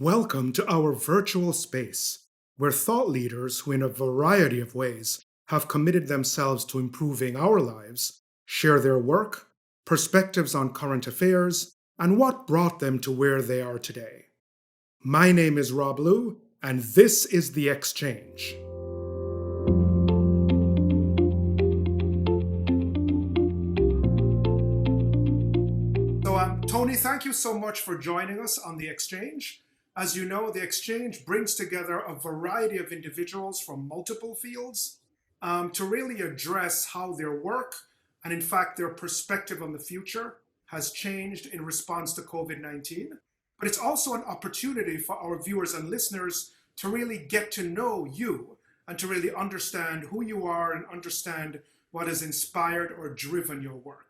Welcome to our virtual space, where thought leaders who, in a variety of ways, have committed themselves to improving our lives share their work, perspectives on current affairs, and what brought them to where they are today. My name is Rob Liu, and this is The Exchange. Tony, thank you so much for joining us on The Exchange. As you know, The Exchange brings together a variety of individuals from multiple fields to really address how their work and, in fact, their perspective on the future has changed in response to COVID-19. But it's also an opportunity for our viewers and listeners to really get to know you and to really understand who you are and understand what has inspired or driven your work.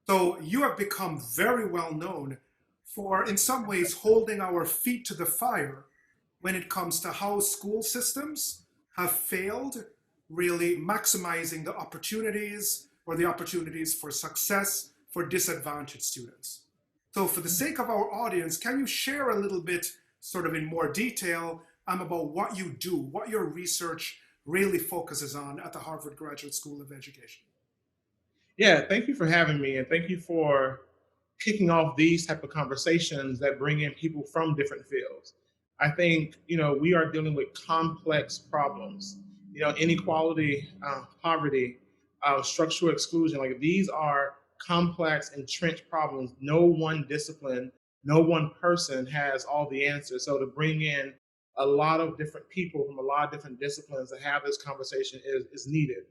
So you have become very well known for, in some ways, holding our feet to the fire when it comes to how school systems have failed really maximizing the opportunities or the opportunities for success for disadvantaged students. So for the sake of our audience, can you share a little bit, sort of in more detail, about what you do, what your research really focuses on at the Harvard Graduate School of Education? Yeah, thank you for having me, and thank you for kicking off these type of conversations that bring in people from different fields. I think we are dealing with complex problems. Inequality, poverty, structural exclusion. Like these are complex, entrenched problems. No one discipline, no one person has all the answers. So to bring in a lot of different people from a lot of different disciplines to have this conversation is needed.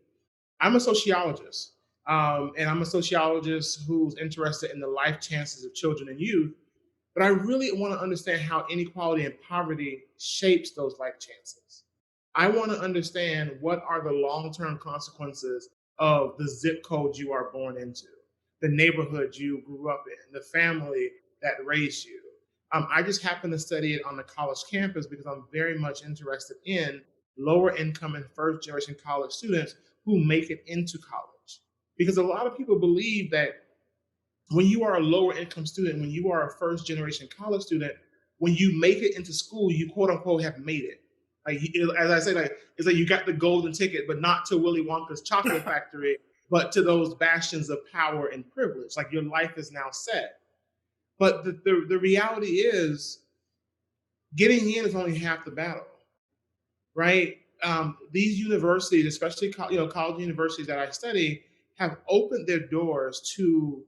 I'm a sociologist. And I'm a sociologist who's interested in the life chances of children and youth. But I really want to understand how inequality and poverty shapes those life chances. I want to understand what are the long-term consequences of the zip code you are born into, the neighborhood you grew up in, the family that raised you. I just happen to study it on the college campus because I'm very much interested in lower income and first generation college students who make it into college. Because a lot of people believe that when you are a lower income student, when you are a first generation college student, when you make it into school, you quote unquote have made it. Like as I say, it's like you got the golden ticket, but not to Willy Wonka's chocolate factory, but to those bastions of power and privilege. Like your life is now set. But the reality is, getting in is only half the battle, right? These universities, especially college universities that I study, have opened their doors to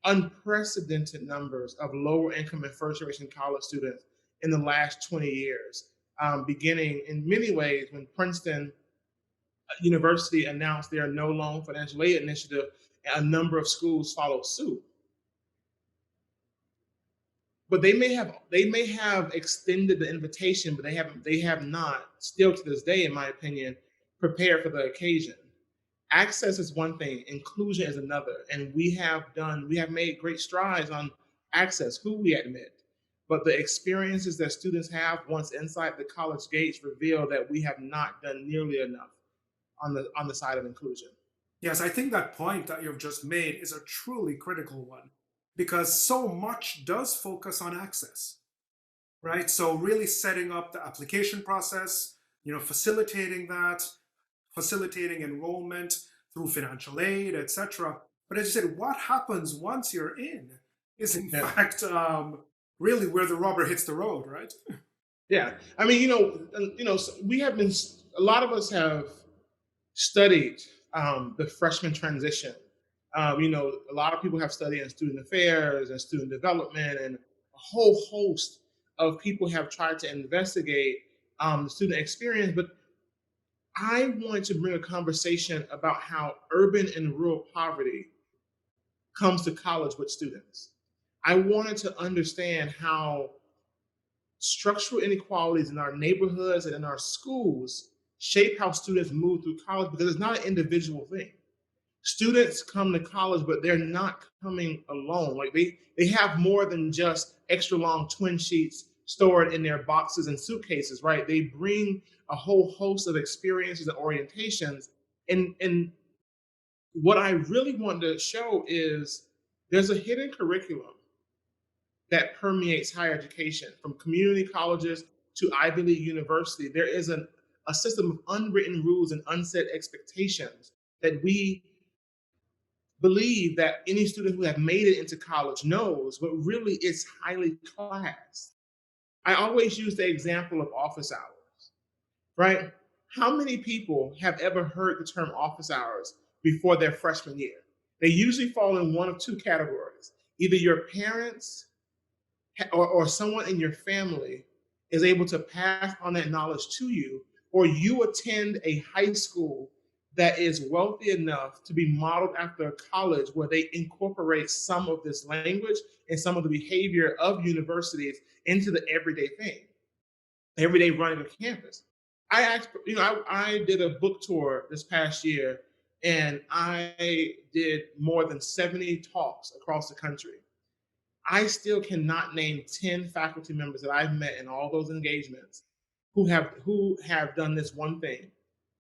unprecedented numbers of lower income and first generation college students in the last 20 years, beginning in many ways when Princeton University announced their no loan financial aid initiative, a number of schools followed suit. But they may have extended the invitation, but they have not, still to this day, in my opinion, prepared for the occasion. Access is one thing, inclusion is another, and we have made great strides on access, who we admit, but the experiences that students have once inside the college gates reveal that we have not done nearly enough on the side of inclusion. Yes, I think that point that you've just made is a truly critical one because so much does focus on access, right? So really setting up the application process, facilitating that, facilitating enrollment through financial aid, etc. But as you said, what happens once you're in is in Yeah, fact really where the rubber hits the road, right? yeah. I mean, we have been. A lot of us have studied the freshman transition. A lot of people have studied in student affairs and student development, and a whole host of people have tried to investigate the student experience. But I wanted to bring a conversation about how urban and rural poverty comes to college with students. I wanted to understand how structural inequalities in our neighborhoods and in our schools shape how students move through college because it's not an individual thing. Students come to college, but they're not coming alone. Like they have more than just extra long twin sheets stored in their boxes and suitcases, right? They bring a whole host of experiences and orientations. And what I really want to show is there's a hidden curriculum that permeates higher education, from community colleges to Ivy League university. There is a system of unwritten rules and unset expectations that we believe that any student who have made it into college knows, but really it's highly classed. I always use the example of office hours, right? How many people have ever heard the term office hours before their freshman year? They usually fall in one of two categories. Either your parents or someone in your family is able to pass on that knowledge to you, or you attend a high school that is wealthy enough to be modeled after a college where they incorporate some of this language and some of the behavior of universities into the everyday thing, everyday running of campus. I asked, I did a book tour this past year, and I did more than 70 talks across the country. I still cannot name 10 faculty members that I've met in all those engagements who have done this one thing: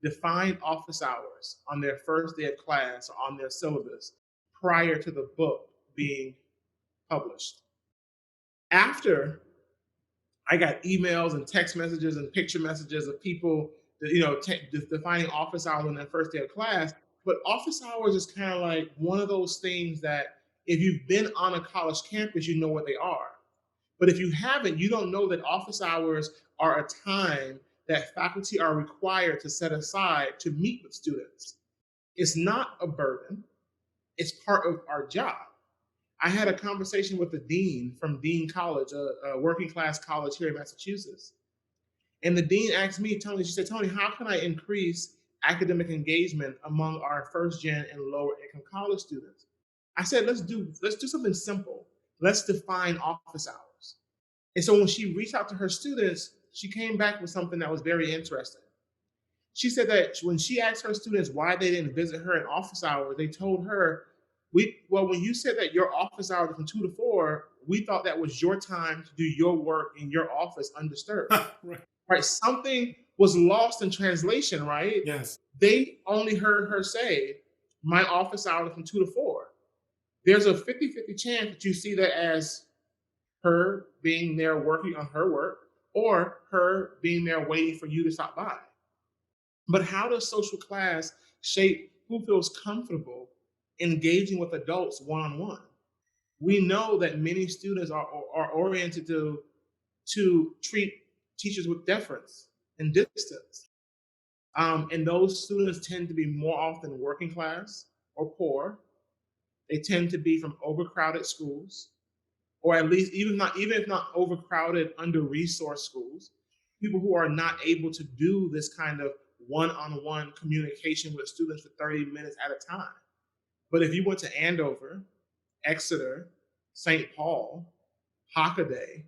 define office hours on their first day of class or on their syllabus prior to the book being published. After, I got emails and text messages and picture messages of people that, defining office hours on their first day of class. But office hours is kind of like one of those things that if you've been on a college campus, you know what they are. But if you haven't, you don't know that office hours are a time that faculty are required to set aside to meet with students. It's not a burden, it's part of our job. I had a conversation with the dean from Dean College, a working class college here in Massachusetts. And the dean asked me, Tony, she said, Tony, how can I increase academic engagement among our first gen and lower income college students? I said, let's do something simple. Let's define office hours. And so when she reached out to her students, she came back with something that was very interesting. She said that when she asked her students why they didn't visit her in office hours, they told her, when you said that your office hours are from 2 to 4, we thought that was your time to do your work in your office undisturbed. Right. Right? Something was lost in translation, right? Yes. They only heard her say, my office hours are from 2 to 4. There's a 50-50 chance that you see that as her being there working on her work or her being there waiting for you to stop by. But how does social class shape who feels comfortable engaging with adults one-on-one? We know that many students are oriented to treat teachers with deference and distance. And those students tend to be more often working class or poor. They tend to be from overcrowded schools, or at least even if not overcrowded, under-resourced schools. People who are not able to do this kind of one-on-one communication with students for 30 minutes at a time. But if you went to Andover, Exeter, St. Paul, Hockaday,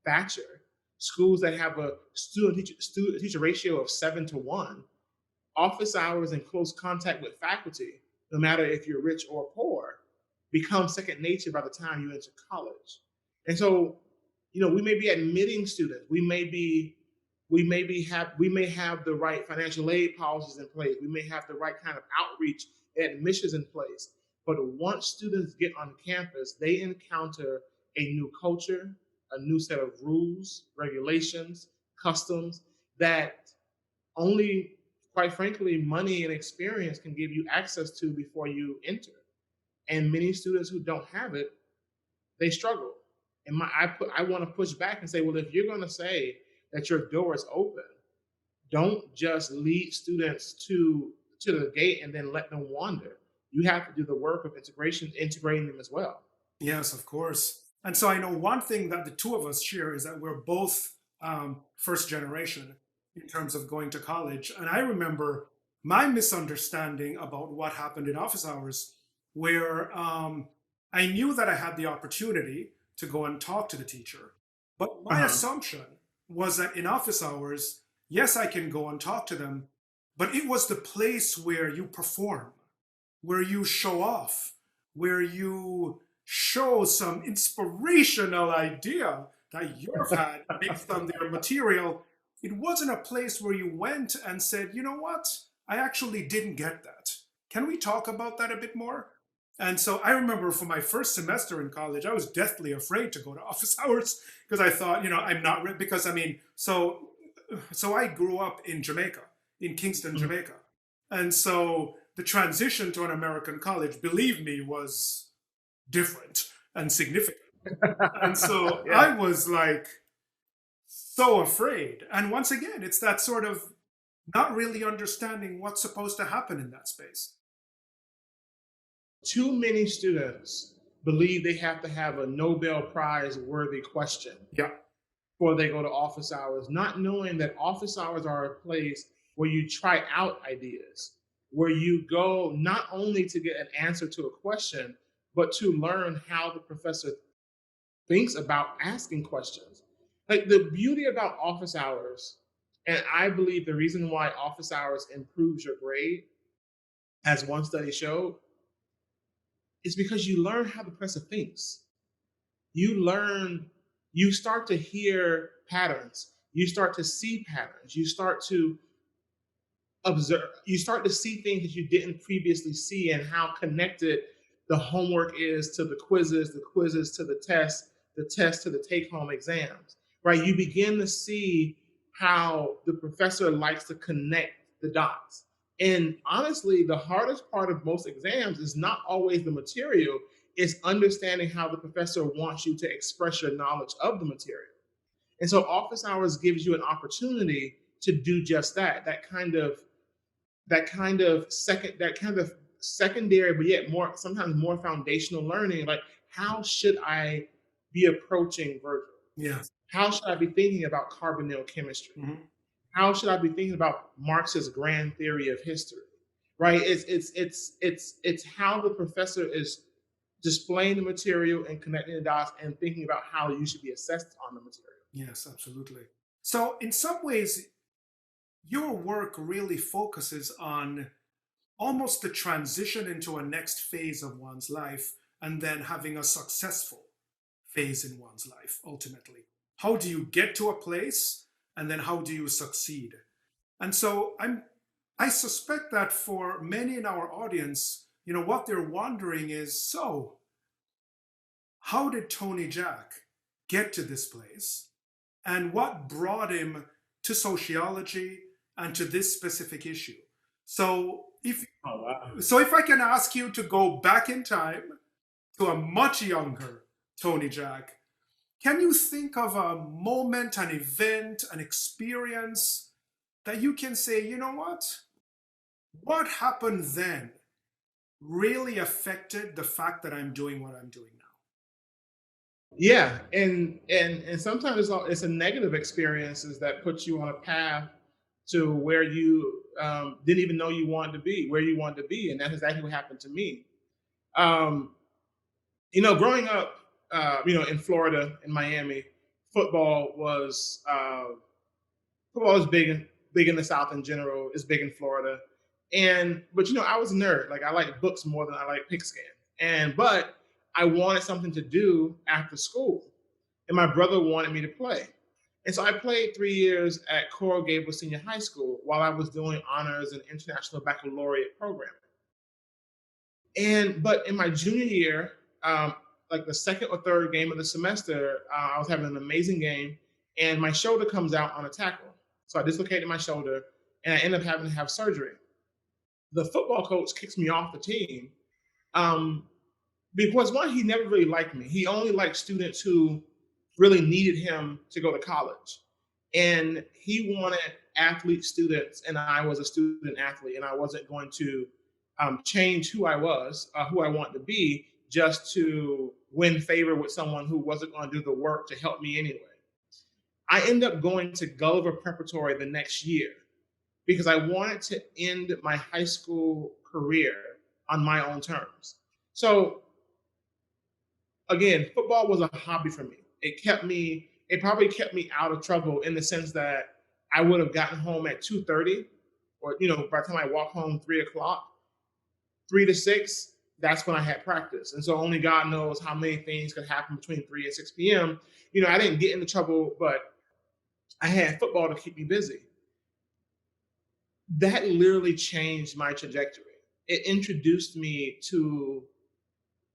Thatcher, schools that have a student-teacher ratio of 7 to 1, office hours and close contact with faculty, no matter if you're rich or poor, become second nature by the time you enter college. And so, we may be admitting students. We may have the right financial aid policies in place. We may have the right kind of outreach and admissions in place. But once students get on campus, they encounter a new culture, a new set of rules, regulations, customs that only, quite frankly, money and experience can give you access to before you enter. And many students who don't have it, they struggle. And I want to push back and say, well, if you're going to say that your door is open, don't just lead students to the gate and then let them wander. You have to do the work of integrating them as well. Yes, of course. And so I know one thing that the two of us share is that we're both first generation in terms of going to college. And I remember my misunderstanding about what happened in office hours, where I knew that I had the opportunity to go and talk to the teacher. But my Uh-huh. assumption was that in office hours, yes, I can go and talk to them, but it was the place where you perform, where you show off, where you show some inspirational idea that you've had based on their material. It wasn't a place where you went and said, you know what? I actually didn't get that. Can we talk about that a bit more? And so I remember for my first semester in college, I was deathly afraid to go to office hours because I thought, I'm not because I mean, so I grew up in Jamaica, in Kingston, Mhm. Jamaica. And so the transition to an American college, believe me, was different and significant. And so Yeah. I was like so afraid. And once again, it's that sort of not really understanding what's supposed to happen in that space. Too many students believe they have to have a Nobel Prize worthy question Yeah. before they go to office hours, not knowing that office hours are a place where you try out ideas, where you go not only to get an answer to a question, but to learn how the professor thinks about asking questions. Like the beauty about office hours, and I believe the reason why office hours improves your grade, as one study showed, is because you learn how the professor thinks. You learn, you start to hear patterns, you start to see patterns, you start to observe, you start to see things that you didn't previously see, and how connected the homework is to the quizzes to the test to the take home exams, right? You begin to see how the professor likes to connect the dots. And honestly, the hardest part of most exams is not always the material, it's understanding how the professor wants you to express your knowledge of the material. And so office hours gives you an opportunity to do just that, that kind of secondary, but yet more sometimes more foundational learning. Like, how should I be approaching Virgil? Yeah. How should I be thinking about carbonyl chemistry? Mhm. How should I be thinking about Marx's grand theory of history? Right? It's how the professor is displaying the material and connecting the dots and thinking about how you should be assessed on the material. Yes, absolutely. So, in some ways, your work really focuses on almost the transition into a next phase of one's life and then having a successful phase in one's life ultimately. How do you get to a place and then how do you succeed? And so I suspect that for many in our audience, what they're wondering is, so how did Tony Jack get to this place? And what brought him to sociology and to this specific issue? So Oh wow. if I can ask you to go back in time to a much younger Tony Jack, can you think of a moment, an event, an experience that you can say, you know what happened then really affected the fact that I'm doing what I'm doing now? Yeah, and sometimes it's a negative experiences that puts you on a path to where you didn't even know you wanted to be, where you wanted to be, and that's exactly what happened to me. Um, Growing up, in Florida, in Miami, football was big in the South in general. It's big in Florida, but I was a nerd. Like I like books more than I like pigskin, but I wanted something to do after school, and my brother wanted me to play. And so I played 3 years at Coral Gables Senior High School while I was doing honors and international baccalaureate programming. But in my junior year, like the second or third game of the semester, I was having an amazing game, and my shoulder comes out on a tackle. So I dislocated my shoulder, and I end up having to have surgery. The football coach kicks me off the team, um, because one, he never really liked me. He only liked students who really needed him to go to college. And he wanted athlete students, and I was a student athlete, and I wasn't going to change who I was, who I want to be, just to win favor with someone who wasn't going to do the work to help me anyway. I ended up going to Gulliver Preparatory the next year because I wanted to end my high school career on my own terms. So again, football was a hobby for me. It probably kept me out of trouble in the sense that I would have gotten home at 2:30, or by the time I walk home 3 o'clock, 3 to 6, that's when I had practice. And so only God knows how many things could happen between 3 and 6 p.m. I didn't get into trouble, but I had football to keep me busy. That literally changed my trajectory. It introduced me to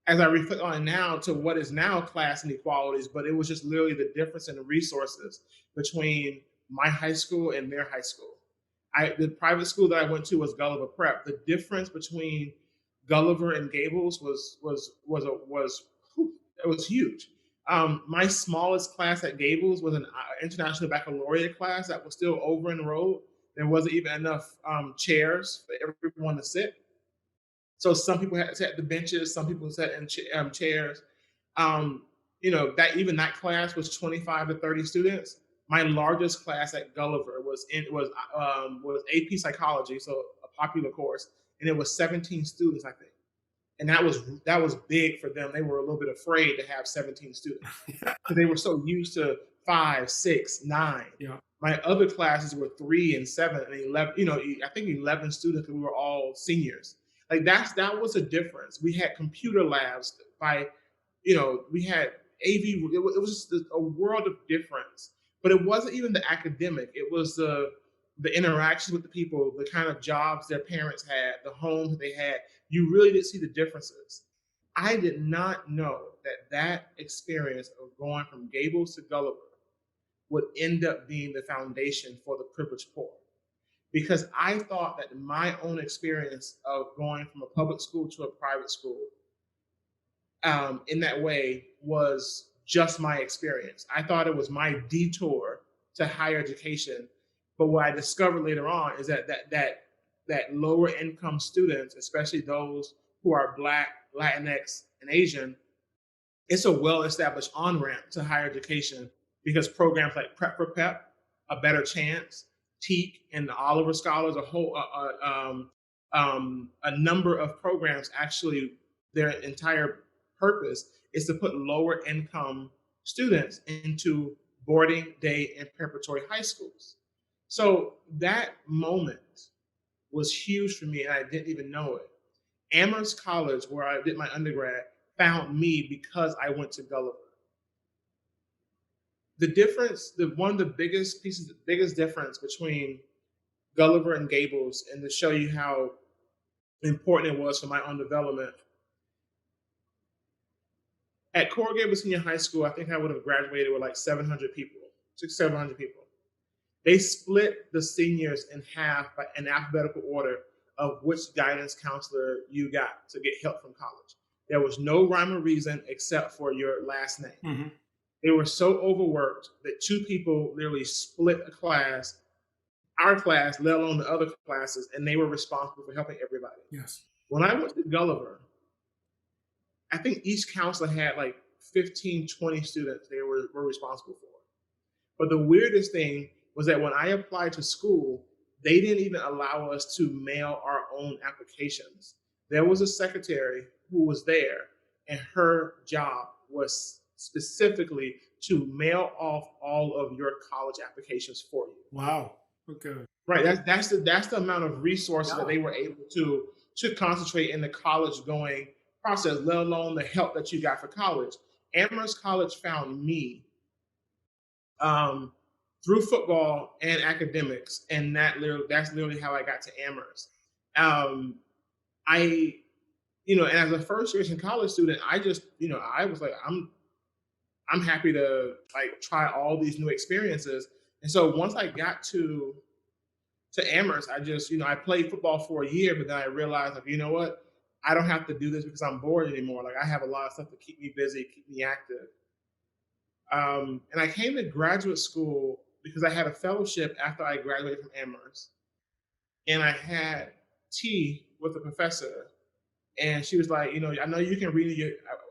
as I reflect on it now to what is now class inequalities, but it was just literally the difference in the resources between my high school and their high school. The private school that I went to was Gulliver Prep. The difference between Gulliver and Gables it was huge. My smallest class at Gables was an international baccalaureate class that was still over in the road. There wasn't even enough chairs for everyone to sit. So some people had sat at the benches, some people sat in chairs. That even that class was 25 to 30 students. My largest class at Gulliver was AP Psychology, so a popular course, and it was 17 students, I think. And that was big for them. They were a little bit afraid to have 17 students because they were so used to 5, 6, 9. Yeah. My other classes were 3 and 7 and 11. I think 11 students. We were all seniors. Like that was a difference. We had computer labs we had AV. It was just a world of difference. But it wasn't even the academic. It was the interactions with the people, the kind of jobs their parents had, the homes that they had. You really did see the differences. I did not know that experience of going from Gables to Gulliver would end up being the foundation for the privileged poor. Because I thought that my own experience of going from a public school to a private school in that way was just my experience. I thought it was my detour to higher education. But what I discovered later on is that lower income students, especially those who are Black, Latinx, and Asian, it's a well-established on-ramp to higher education because programs like Prep for Pep, A Better Chance, TEAC, and the Oliver Scholars, a number of programs actually, their entire purpose is to put lower income students into boarding, day, and preparatory high schools. So that moment was huge for me, and I didn't even know it. Amherst College, where I did my undergrad, found me because I went to Gulliver. One of the biggest difference between Gulliver and Gables, and to show you how important it was for my own development. At Coral Gables Senior High School, I think I would have graduated with like 700 people, 700 people. They split the seniors in half in alphabetical order of which guidance counselor you got to get help from college. There was no rhyme or reason except for your last name. Mm-hmm. They were so overworked that 2 people literally split a class, our class, let alone the other classes, and they were responsible for helping everybody. Yes. When I went to Gulliver, I think each counselor had like 15, 20 students they were responsible for. But the weirdest thing was that when I applied to school, they didn't even allow us to mail our own applications. There was a secretary who was there, and her job was specifically to mail off all of your college applications for you. Wow. Okay. Right. That's the amount of resources that they were able to concentrate in the college going process, let alone the help that you got for college. Amherst College found me through football and academics, and that's literally how I got to Amherst. And as a first generation college student, I just, I was like, I'm happy to like try all these new experiences. And so once I got to Amherst, I just, I played football for a year, but then I realized, like, you know what? I don't have to do this because I'm bored anymore. Like, I have a lot of stuff to keep me busy, keep me active. And I came to graduate school because I had a fellowship after I graduated from Amherst. And I had tea with a professor. And she was like, I know you can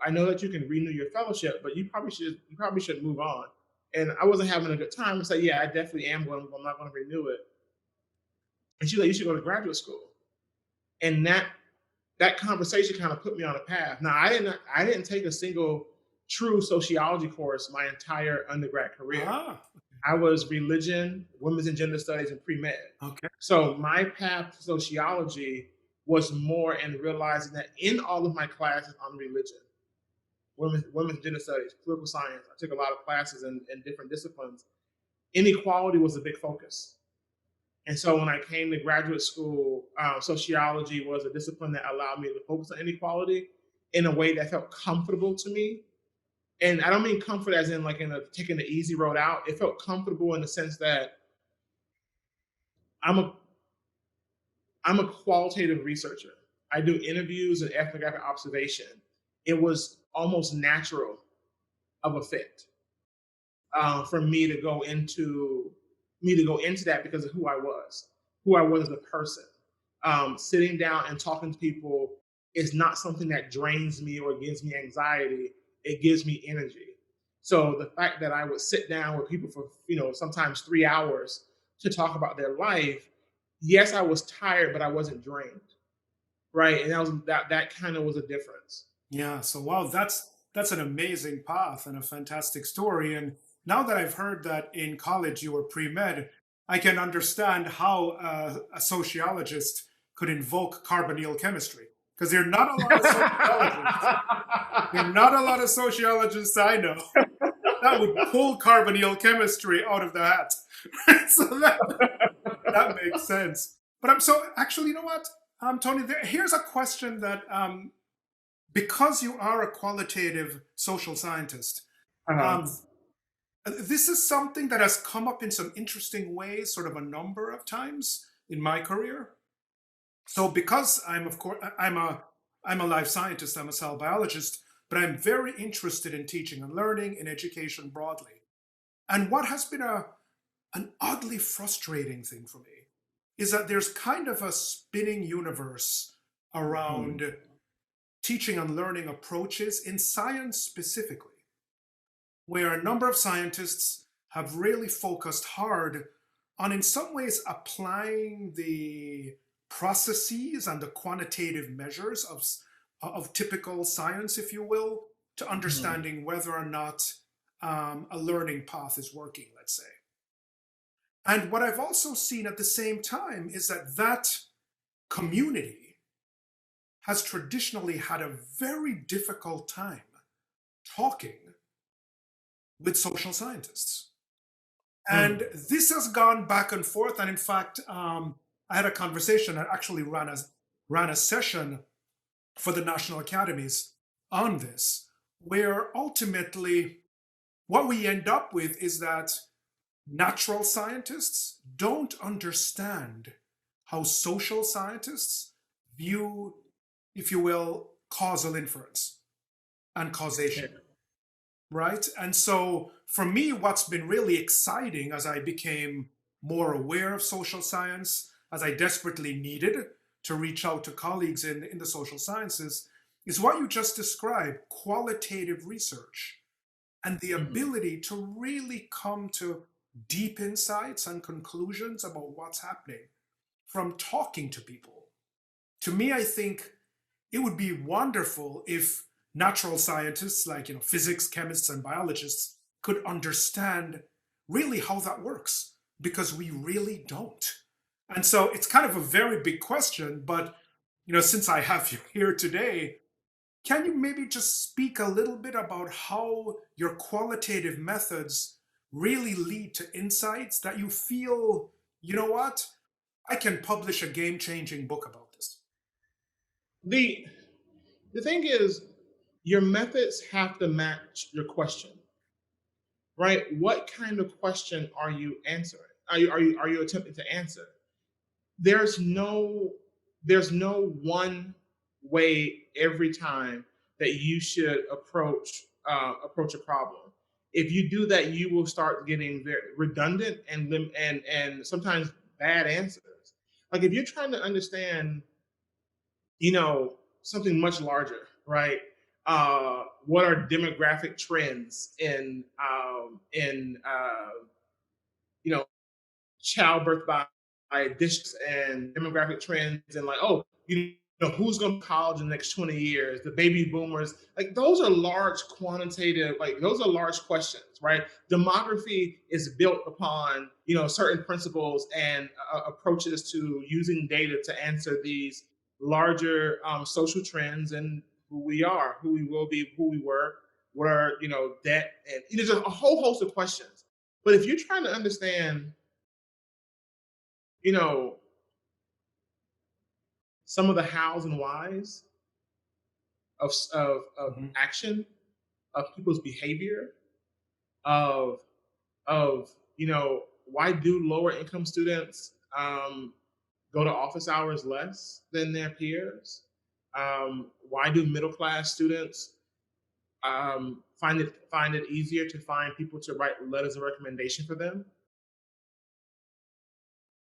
I know that you can renew your fellowship, but you probably should move on. And I wasn't having a good time. I said, yeah, I definitely am I'm not going to renew it. And she's like, you should go to graduate school. And that conversation kind of put me on a path. Now, I didn't take a single true sociology course my entire undergrad career. I was religion, women's and gender studies, and pre-med. Okay. So my path to sociology was more in realizing that in all of my classes on religion, women's and gender studies, political science, I took a lot of classes in different disciplines. Inequality was a big focus. And so when I came to graduate school, sociology was a discipline that allowed me to focus on inequality. in a way that felt comfortable to me. And I don't mean comfort as in like in a taking the easy road out. It felt comfortable in the sense that I'm a I'm a qualitative researcher. I do interviews and ethnographic observation. It was almost natural of a fit for me to go into that because of who I was as a person. Sitting down and talking to people is not something that drains me or gives me anxiety. It gives me energy. So the fact that I would sit down with people for sometimes 3 hours to talk about their life, yes, I was tired, but I wasn't drained, right? And that kind of was a difference. Yeah. So wow, that's an amazing path and a fantastic story. And now that I've heard that in college you were pre-med, I can understand how a sociologist could invoke carbonyl chemistry because there are not a lot of sociologists. There are not a lot of sociologists I know that would pull carbonyl chemistry out of the hat. So that makes sense. But I'm so actually, you know what, Tony? Here's a question that because you are a qualitative social scientist, Uh-huh. um, this is something that has come up in some interesting ways, sort of a number of times in my career. So because I'm of course I'm a life scientist, I'm a cell biologist, but I'm very interested in teaching and learning in education broadly. And what has been an oddly frustrating thing for me is that there's kind of a spinning universe Mhm. around teaching and learning approaches in science specifically, where a number of scientists have really focused hard on, in some ways, applying the processes and the quantitative measures of typical science, if you will, to Mhm. understanding whether or not a learning path is working, let's say. And what I've also seen at the same time is that that community has traditionally had a very difficult time talking with social scientists. And Mm. this has gone back and forth. And in fact, I had a conversation. I actually ran a session for the national academies on this, where ultimately what we end up with is that natural scientists don't understand how social scientists view, if you will, causal inference and Yeah. causation, right? And so for me, what's been really exciting as I became more aware of social science, as I desperately needed to reach out to colleagues in the social sciences, is what you just described, qualitative research and the Mhm. ability to really come to deep insights and conclusions about what's happening from talking to people. To me, I think it would be wonderful if natural scientists like physics, chemists, and biologists could understand really how that works because we really don't. And so it's kind of a very big question, but since I have you here today, can you maybe just speak a little bit about how your qualitative methods really lead to insights that you feel, you know what, I can publish a game changing book about this? The the thing is, your methods have to match your question, right? What kind of question are you answering? Are you attempting to answer? There's no there's no one way every time that you should approach a problem. If you do that, you will start getting very redundant and sometimes bad answers. Like if you're trying to understand, something much larger, right? What are demographic trends in you know childbirth by districts and demographic trends and like, oh, who's going to college in the next 20 years, the baby boomers, like those are large quantitative, like those are large questions, right? Demography is built upon certain principles and approaches to using data to answer these larger social trends and who we are, who we will be, who we were, what are debt, and there's a whole host of questions. But if you're trying to understand you know, some of the hows and whys, of Mhm. action, of people's behavior, of why do lower income students go to office hours less than their peers? Why do middle class students find it easier to find people to write letters of recommendation for them?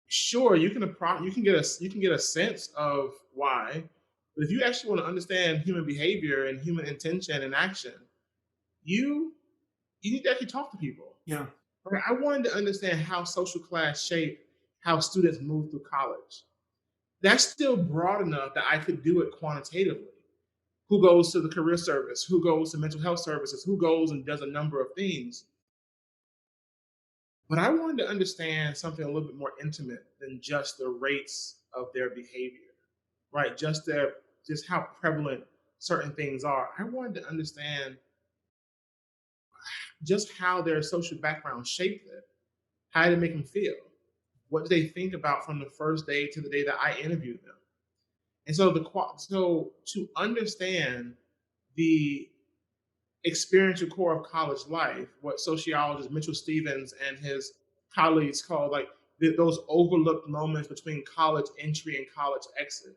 Sure, you can get a sense of why, but if you actually want to understand human behavior and human intention and action, you you need to actually talk to people. Yeah. Right? I wanted to understand how social class shape how students move through college. That's still broad enough that I could do it quantitatively. Who goes to the career service? Who goes to mental health services? Who goes and does a number of things? But I wanted to understand something a little bit more intimate than just the rates of their behavior, right? Just how prevalent certain things are. I wanted to understand just how their social background shaped it. How did it make them feel? What did they think about from the first day to the day that I interviewed them? And so to understand the experiential core of college life, what sociologist Mitchell Stevens and his colleagues call like those overlooked moments between college entry and college exit,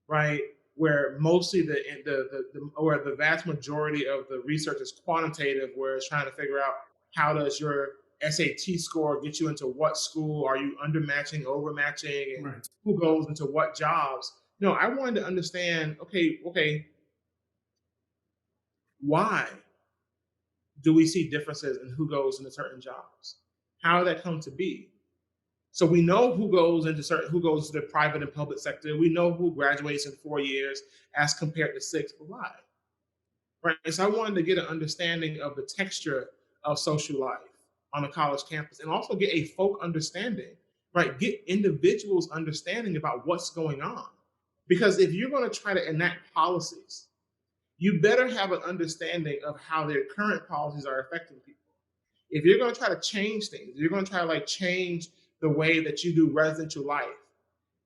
right? Where mostly or the vast majority of the research is quantitative, where it's trying to figure out how does your SAT score get you into what school? Are you undermatching, overmatching, and Right. who goes into what jobs? No, I wanted to understand. Okay, why do we see differences in who goes into certain jobs? How did that come to be? So we know who goes to the private and public sector. We know who graduates in 4 years as compared to six. But why? Right. So I wanted to get an understanding of the texture of social life on a college campus and also get a folk understanding, right? Get individuals understanding about what's going on. Because if you're going to try to enact policies, you better have an understanding of how their current policies are affecting people. If you're going to try to change things, you're going to try to like change the way that you do residential life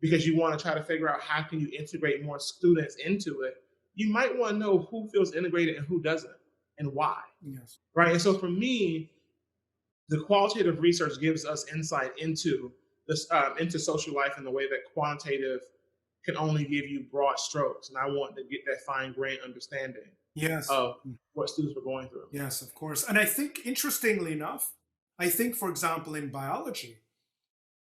because you want to try to figure out how can you integrate more students into it, you might want to know who feels integrated and who doesn't and why. Yes. Right. And so for me, the qualitative research gives us insight into this into social life in the way that quantitative can only give you broad strokes. And I want to get that fine grained understanding Yes. of what students were going through. Yes, of course. And I think, interestingly enough, I think, for example, in biology,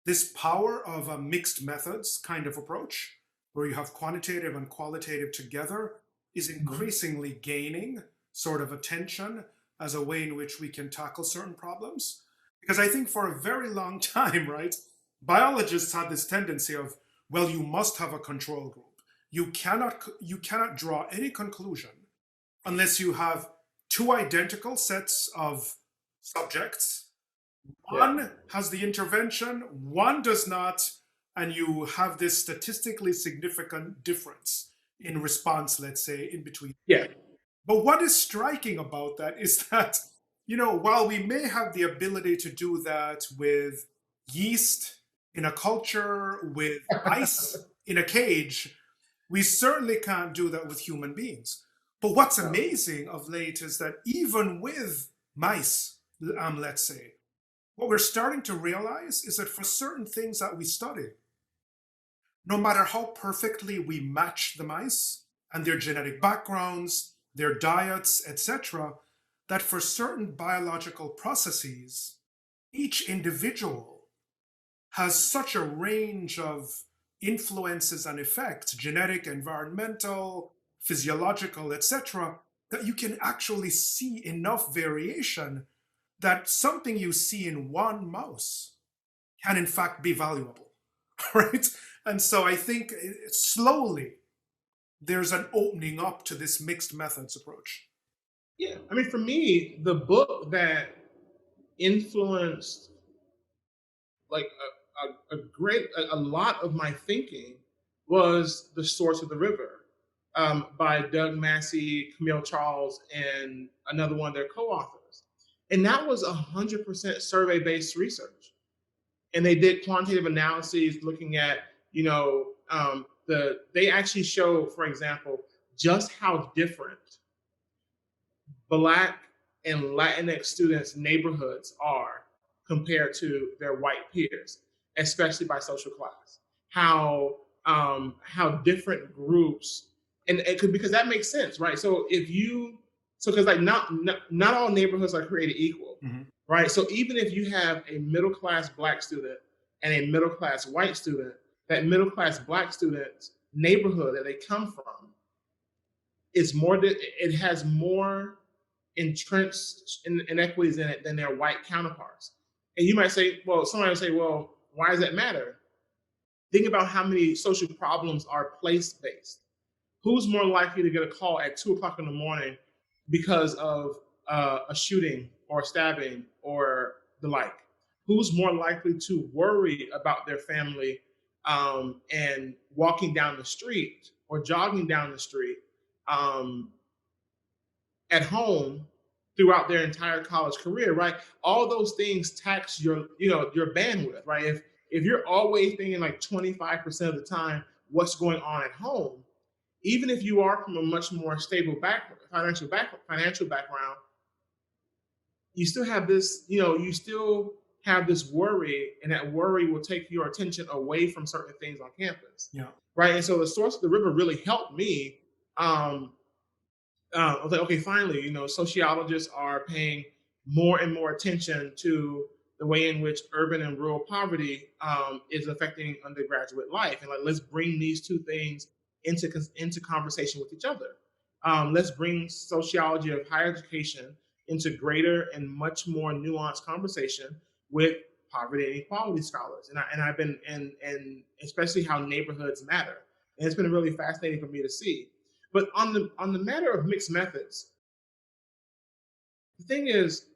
this power of a mixed methods kind of approach, where you have quantitative and qualitative together, is Mhm. increasingly gaining sort of attention as a way in which we can tackle certain problems. Because I think for a very long time, right, biologists had this tendency of, well, you must have a control group. You cannot draw any conclusion unless you have two identical sets of subjects. Yeah. One has the intervention, one does not, and you have this statistically significant difference in response, let's say, in between. Yeah. But what is striking about that is that, while we may have the ability to do that with yeast in a culture, with mice in a cage, we certainly can't do that with human beings. But what's No. amazing of late is that even with mice, let's say, what we're starting to realize is that for certain things that we study, no matter how perfectly we match the mice and their genetic backgrounds, their diets, etc., that for certain biological processes, each individual has such a range of influences and effects, genetic, environmental, physiological, etc., that you can actually see enough variation that something you see in one mouse can in fact be valuable, right? And so I think slowly there's an opening up to this mixed methods approach. Yeah. I mean, for me, the book that influenced like a lot of my thinking was The Source of the River by Doug Massey, Camille Charles, and another one of their co-authors. And that was 100% survey-based research. And they did quantitative analyses looking at, they actually show, for example, just how different Black and Latinx students' neighborhoods are compared to their white peers, especially by social class. How different groups, and it could, because that makes sense, right? So if you so because like not all neighborhoods are created equal, Mm-hmm. right? So even if you have a middle class Black student and a middle class white student, that middle class Black student's neighborhood that they come from is more. It has more entrenched inequities in it than their white counterparts. And you might say, well, somebody will say, well, why does that matter? Think about how many social problems are place based. Who's more likely to get a call at 2 o'clock in the morning because of a shooting or stabbing or the like? Who's more likely to worry about their family and walking down the street or jogging down the street um, at home throughout their entire college career, right? All those things tax your bandwidth, right? If you're always thinking like 25% of the time what's going on at home, even if you are from a much more stable financial background, you still have this, you still have this worry, and that worry will take your attention away from certain things on campus. Yeah. Right. And so the source of the river really helped me. I was like, okay, finally, sociologists are paying more and more attention to the way in which urban and rural poverty is affecting undergraduate life, and like, let's bring these two things into conversation with each other. Let's bring sociology of higher education into greater and much more nuanced conversation with poverty and equality scholars, and I've been and especially how neighborhoods matter, and it's been really fascinating for me to see. But on the matter of mixed methods, the thing is,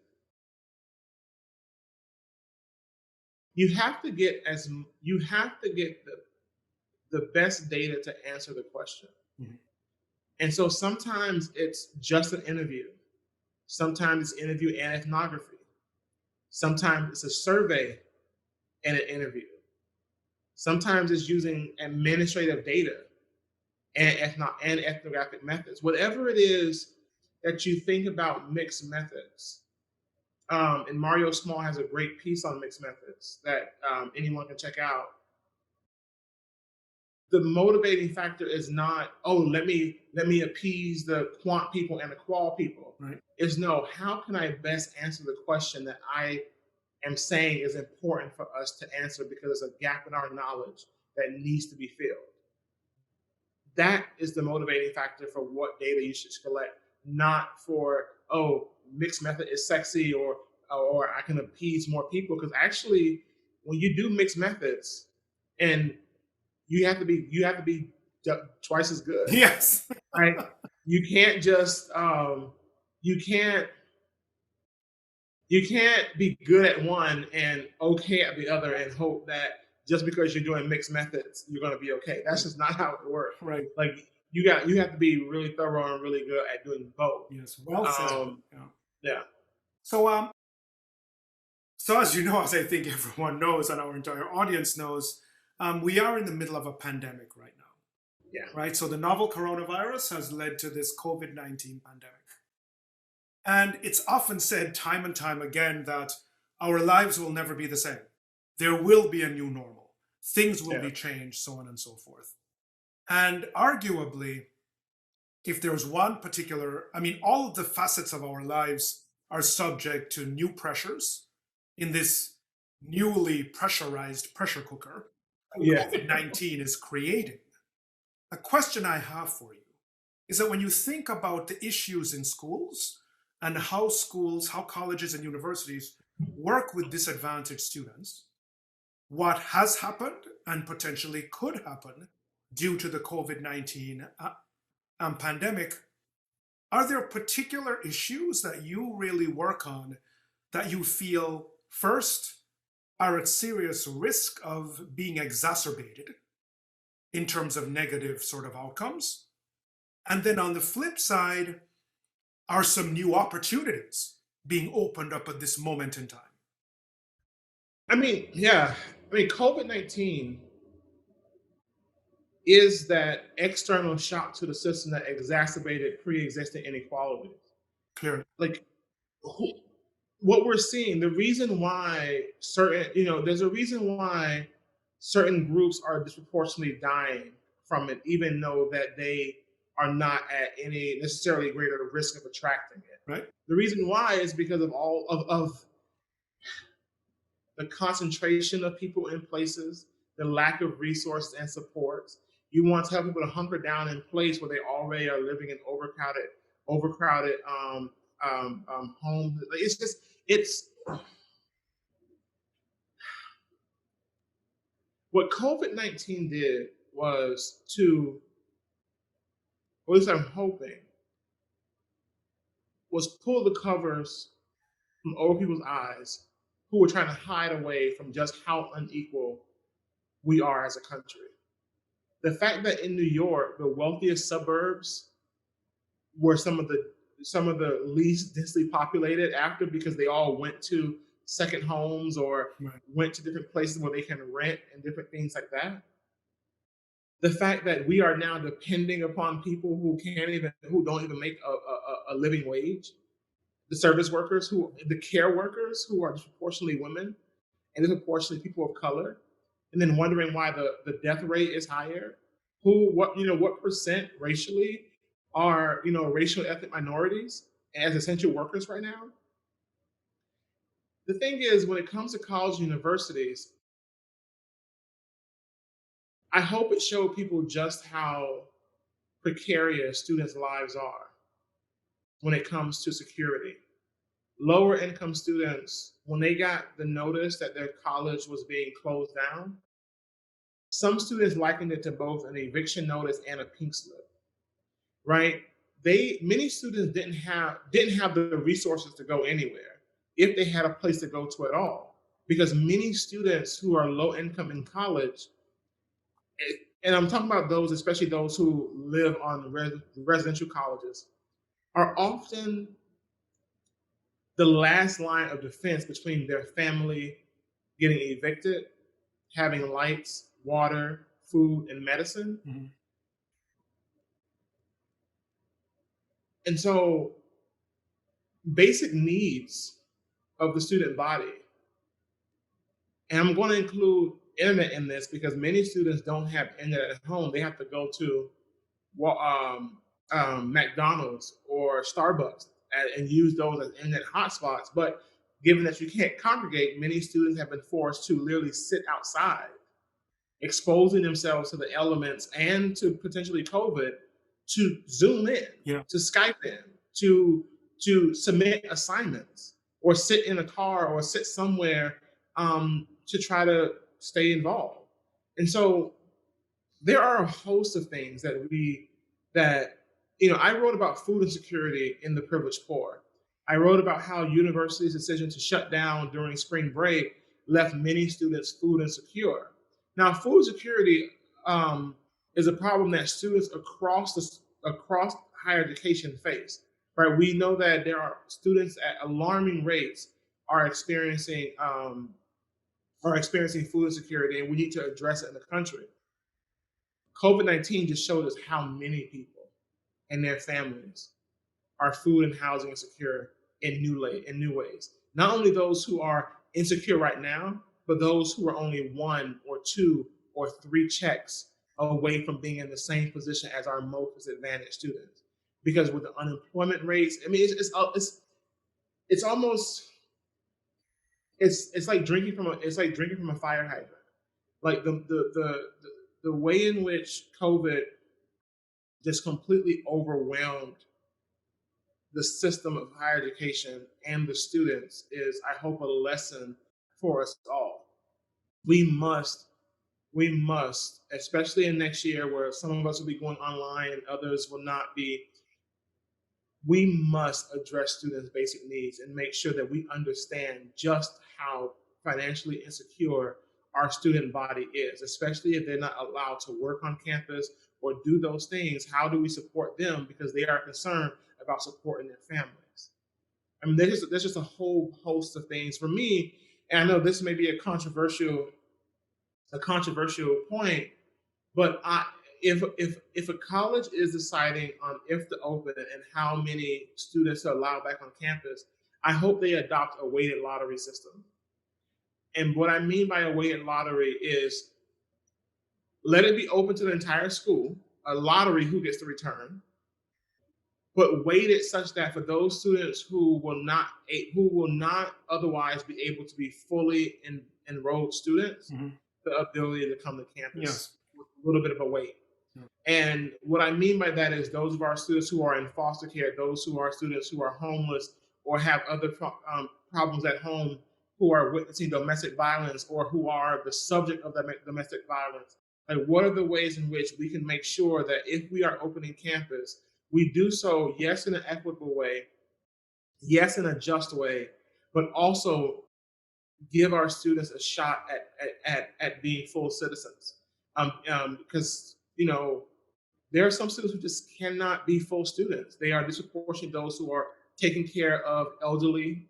you have to get the best data to answer the question. Mm-hmm. And so sometimes it's just an interview. Sometimes it's interview and ethnography. Sometimes it's a survey and an interview. Sometimes it's using administrative data and ethnographic methods. Whatever it is that you think about mixed methods, and Mario Small has a great piece on mixed methods that anyone can check out. The motivating factor is not, oh, let me appease the quant people and the qual people. Right. Is no, how can I best answer the question that I am saying is important for us to answer because there's a gap in our knowledge that needs to be filled. That is the motivating factor for what data you should collect, not for, oh, mixed method is sexy or I can appease more people. Because actually, when you do mixed methods, and you have to be twice as good. Yes. Right. You can't just you can't be good at one and okay at the other and hope that just because you're doing mixed methods you're going to be okay. That's just not how it works. Right. Like you have to be really thorough and really good at doing both. Yes. Well said. Yeah. So as you know, as I think everyone knows and our entire audience knows, we are in the middle of a pandemic right now. Yeah. Right. So the novel coronavirus has led to this COVID-19 pandemic. And it's often said time and time again that our lives will never be the same. There will be a new normal. Things will be changed, so on and so forth. And arguably, if there's one particular, all of the facets of our lives are subject to new pressures in this newly pressurized pressure cooker COVID-19 is creating. A question I have for you is that when you think about the issues in schools and how colleges and universities work with disadvantaged students, what has happened and potentially could happen due to the COVID-19 pandemic, are there particular issues that you really work on that you feel, first, are at serious risk of being exacerbated in terms of negative sort of outcomes? And then on the flip side, are some new opportunities being opened up at this moment in time? COVID-19 is that external shock to the system that exacerbated pre-existing inequalities. Clearly. Like who, what we're seeing, the reason why there's a reason why certain groups are disproportionately dying from it, even though that they are not at any necessarily greater risk of attracting it. Right. The reason why is because of all of the concentration of people in places, the lack of resources and supports. You want to tell people to hunker down in place where they already are living in overcrowded homes. It's what COVID-19 did was to, or at least I'm hoping, was pull the covers from over people's eyes who were trying to hide away from just how unequal we are as a country. The fact that in New York, the wealthiest suburbs were some of the least densely populated after, because they all went to second homes or Right. went to different places where they can rent and different things like that. The fact that we are now depending upon people who don't even make a living wage, the service workers, the care workers who are disproportionately women and disproportionately people of color, and then wondering why the death rate is higher. What percent racially are racial ethnic minorities as essential workers right now? The thing is, when it comes to college and universities, I hope it showed people just how precarious students' lives are when it comes to security. Lower income students, when they got the notice that their college was being closed down, some students likened it to both an eviction notice and a pink slip, right? Many students didn't have the resources to go anywhere if they had a place to go to at all. Because many students who are low income in college, and I'm talking about those, especially those who live on residential colleges, are often the last line of defense between their family getting evicted, having lights, water, food, and medicine. Mm-hmm. And so, basic needs of the student body, and I'm going to include internet in this because many students don't have internet at home. They have to go to McDonald's or Starbucks and use those as internet hotspots. But given that you can't congregate, many students have been forced to literally sit outside, exposing themselves to the elements and to potentially COVID, to Zoom in, Yeah. to Skype in, to submit assignments, or sit in a car or sit somewhere to try to stay involved. And so there are a host of things that I wrote about food insecurity in The Privileged Poor. I wrote about how universities' decision to shut down during spring break left many students food insecure. Now, food insecurity is a problem that students across higher education face. Right, we know that there are students at alarming rates are experiencing food insecurity, and we need to address it in the country. COVID-19 just showed us how many people and their families are food and housing insecure in new ways. Not only those who are insecure right now, but those who are only one or two or three checks away from being in the same position as our most disadvantaged students. Because with the unemployment rates, I mean, it's almost it's like drinking from a fire hydrant. Like the way in which COVID just completely overwhelmed the system of higher education and the students is, I hope, a lesson for us all. We must, especially in next year where some of us will be going online and others will not be, we must address students' basic needs and make sure that we understand just how financially insecure our student body is, especially if they're not allowed to work on campus or do those things. How do we support them? Because they are concerned about supporting their families. I mean, there's just a whole host of things for me. And I know this may be a controversial point, but if a college is deciding on if to open and how many students to allow back on campus, I hope they adopt a weighted lottery system. And what I mean by a weighted lottery is let it be open to the entire school, a lottery who gets to return, but weighted such that for those students who will not otherwise be able to be fully enrolled students, Mhm. the ability to come to campus Yes. with a little bit of a weight. Yeah. And what I mean by that is those of our students who are in foster care, those who are students who are homeless or have other problems at home, who are witnessing domestic violence or who are the subject of domestic violence. Like, what are the ways in which we can make sure that if we are opening campus, we do so, yes, in an equitable way, yes, in a just way, but also give our students a shot at being full citizens. Because, there are some students who just cannot be full students. They are disproportionately those who are taking care of elderly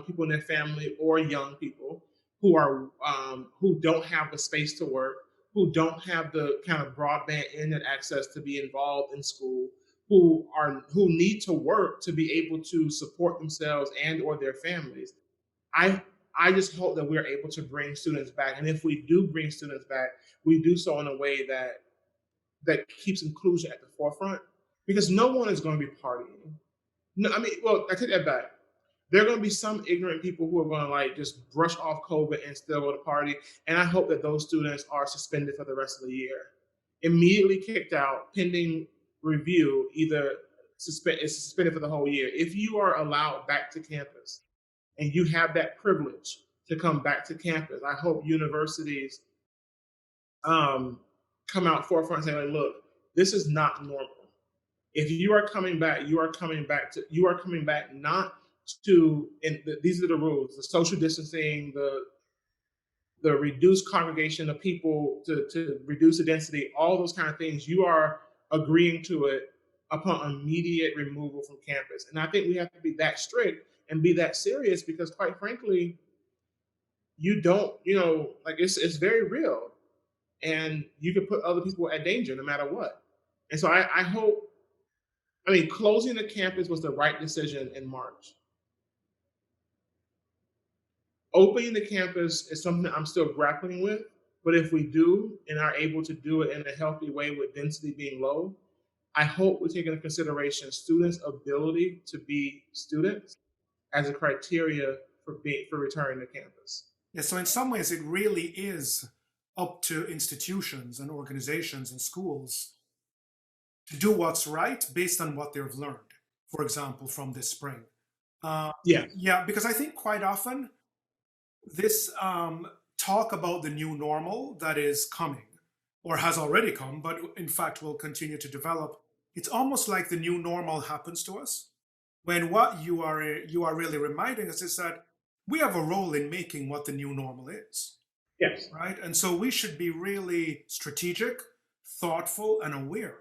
people in their family or young people who don't have the space to work, who don't have the kind of broadband internet access to be involved in school, who need to work to be able to support themselves and or their families. I I just hope that we're able to bring students back, and if we do bring students back, we do so in a way that keeps inclusion at the forefront, because no one is going to be partying. No, I mean, well, I take that back. There are going to be some ignorant people who are going to like just brush off COVID and still go to party, and I hope that those students are suspended for the rest of the year, immediately kicked out, pending review, either is suspended for the whole year. If you are allowed back to campus and you have that privilege to come back to campus, I hope universities um, come out forefront and say, like, look, this is not normal. If you are coming back, you are coming back not to, and these are the rules: the social distancing, the reduced congregation of people to reduce the density, all those kind of things. You are agreeing to it upon immediate removal from campus. And I think we have to be that strict and be that serious because, quite frankly, you don't, like it's very real, and you can put other people at danger no matter what. And so I hope. I mean, closing the campus was the right decision in March. Opening the campus is something that I'm still grappling with. But if we do and are able to do it in a healthy way with density being low, I hope we take into consideration students' ability to be students as a criteria for returning to campus. Yeah, so in some ways, it really is up to institutions and organizations and schools to do what's right based on what they've learned, for example, from this spring. Uh, Yeah. yeah, because I think quite often this talk about the new normal that is coming or has already come, but in fact will continue to develop, it's almost like the new normal happens to us when what you are really reminding us is that we have a role in making what the new normal is, Yes. right? And so we should be really strategic, thoughtful, and aware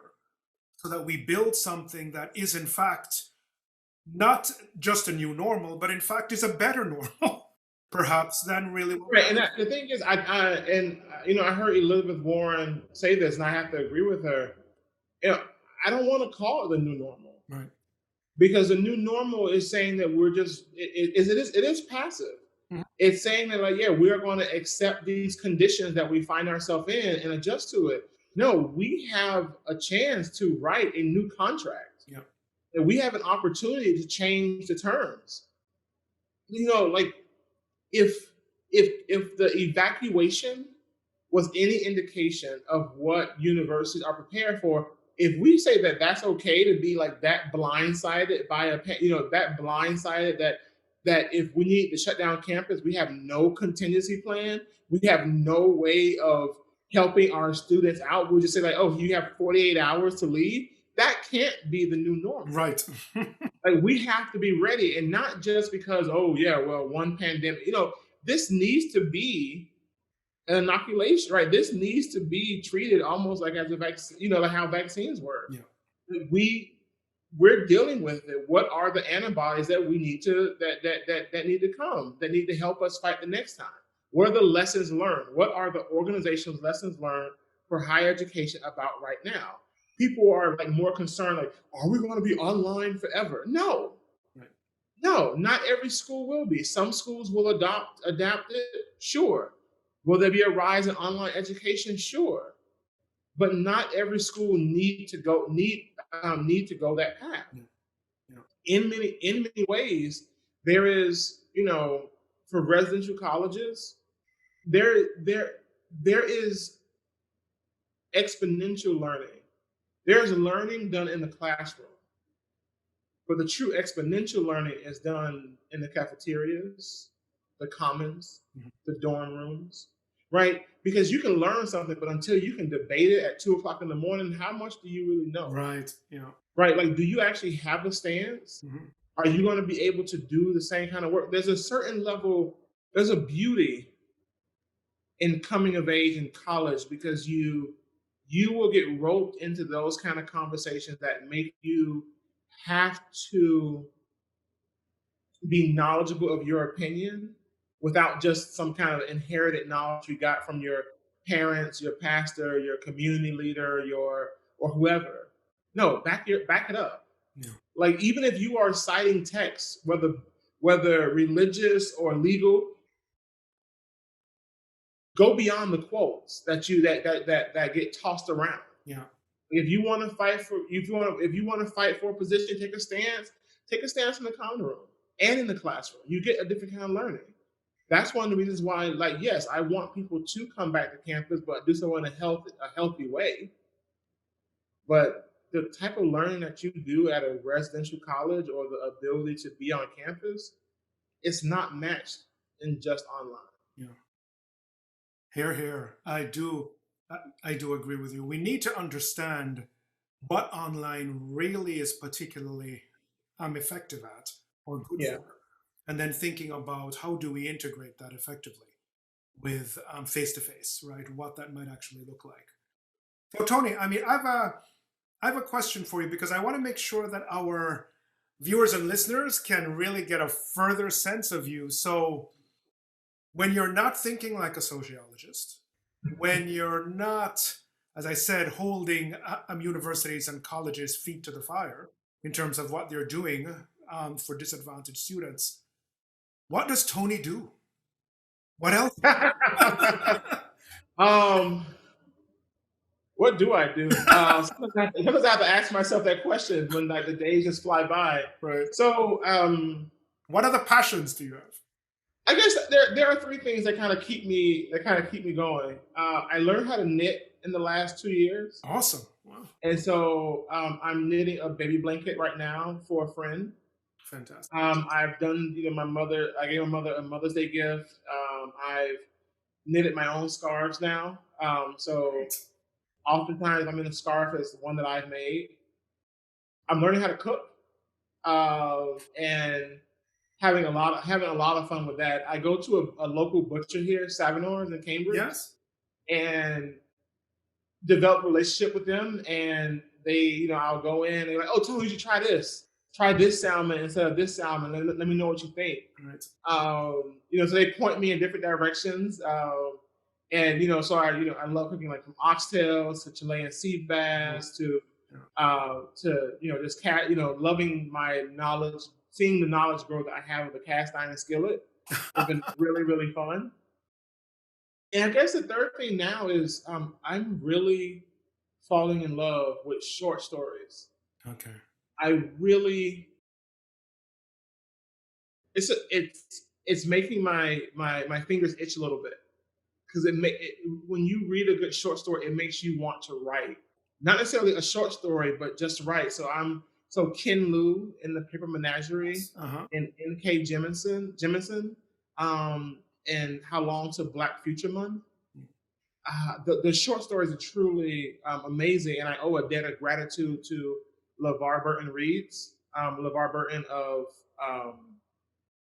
so that we build something that is in fact not just a new normal, but in fact is a better normal, perhaps than really what we Right. And have. the thing is, I heard Elizabeth Warren say this, and I have to agree with her. You know, I don't want to call it the new normal, Right. because the new normal is saying that we're just it is passive. Mhm. It's saying that, like, yeah, we are going to accept these conditions that we find ourselves in and adjust to it. No, we have a chance to write a new contract, Yeah. and we have an opportunity to change the terms. Like, if if the evacuation was any indication of what universities are prepared for, if we say that that's okay to be like that blindsided by that blindsided that if we need to shut down campus, we have no contingency plan, we have no way of helping our students out. We'll just say, like, oh, you have 48 hours to leave. That can't be the new normal. Right. Like, we have to be ready, and not just because, oh yeah, well, one pandemic. This needs to be an inoculation, right? This needs to be treated almost like as a vaccine, like how vaccines work. Yeah. We're dealing with it. What are the antibodies that we need to that need to come, that need to help us fight the next time? What are the lessons learned? What are the organization's lessons learned for higher education about right now. People are like more concerned, like, are we going to be online forever? No, Right. no, not every school will be. Some schools will adapt it, sure. Will there be a rise in online education? Sure, but not every school need to go that path. Yeah. Yeah. In many ways, there is, for residential colleges, there is exponential learning. There's learning done in the classroom, but the true exponential learning is done in the cafeterias, the commons, Mhm. the dorm rooms, right? Because you can learn something, but until you can debate it at 2 o'clock in the morning, how much do you really know? Right. Yeah. Right? Like, do you actually have a stance? Mhm. Are you going to be able to do the same kind of work? There's a certain level, there's a beauty in coming of age in college, because you will get roped into those kind of conversations that make you have to be knowledgeable of your opinion without just some kind of inherited knowledge you got from your parents, your pastor, your community leader, your or whoever. No, back it up. Yeah. Like, even if you are citing texts, whether religious or legal, go beyond the quotes that get tossed around. Yeah. If you want to fight for if you want to fight for a position, take a stance. Take a stance in the common room and in the classroom. You get a different kind of learning. That's one of the reasons why, like, yes, I want people to come back to campus, but do so in a healthy way. But the type of learning that you do at a residential college, or the ability to be on campus, it's not matched in just online. Yeah. Here, here. I do agree with you. We need to understand what online really is particularly effective at or good Yeah. for, and then thinking about how do we integrate that effectively with face to face, right? What that might actually look like. So, Tony, I have a question for you because I want to make sure that our viewers and listeners can really get a further sense of you. So, when you're not thinking like a sociologist, when you're not, as I said, holding universities and colleges' feet to the fire in terms of what they're doing for disadvantaged students, what does Tony do? What else? um, what do I do? Sometimes I have to ask myself that question when, like, the days just fly by. Right. So, What other passions do you have? I guess there are three things that kind of keep me going. I learned how to knit in the last 2 years, Awesome. Wow. and so I'm knitting a baby blanket right now for a friend. Fantastic. I've done, my mother. I gave my mother a Mother's Day gift. I've knitted my own scarves now. So Great. oftentimes I'm in a scarf that's the one that I've made. I'm learning how to cook, and having a lot of fun with that. I go to a local butcher here, Savinors in Cambridge, Yes. and develop a relationship with them. And I'll go in and they're like, "Oh, Tony, you should try this. Try this salmon instead of this salmon. Let me know what you think." Right. So they point me in different directions. So I love cooking, like, from oxtails to Chilean sea Mhm. bass Yeah. just loving my knowledge, seeing the knowledge growth that I have with the cast iron skillet has been really, really fun. And I guess the third thing now is, I'm really falling in love with short stories. Okay. I really it's making my fingers itch a little bit, because when you read a good short story, it makes you want to write. Not necessarily a short story, but just write. So Ken Liu in the Paper Menagerie, Yes. Uh-huh. and N.K. Jemisin, and How Long to Black Future Month. The short stories are truly amazing, and I owe a debt of gratitude to LeVar Burton Reads, LeVar Burton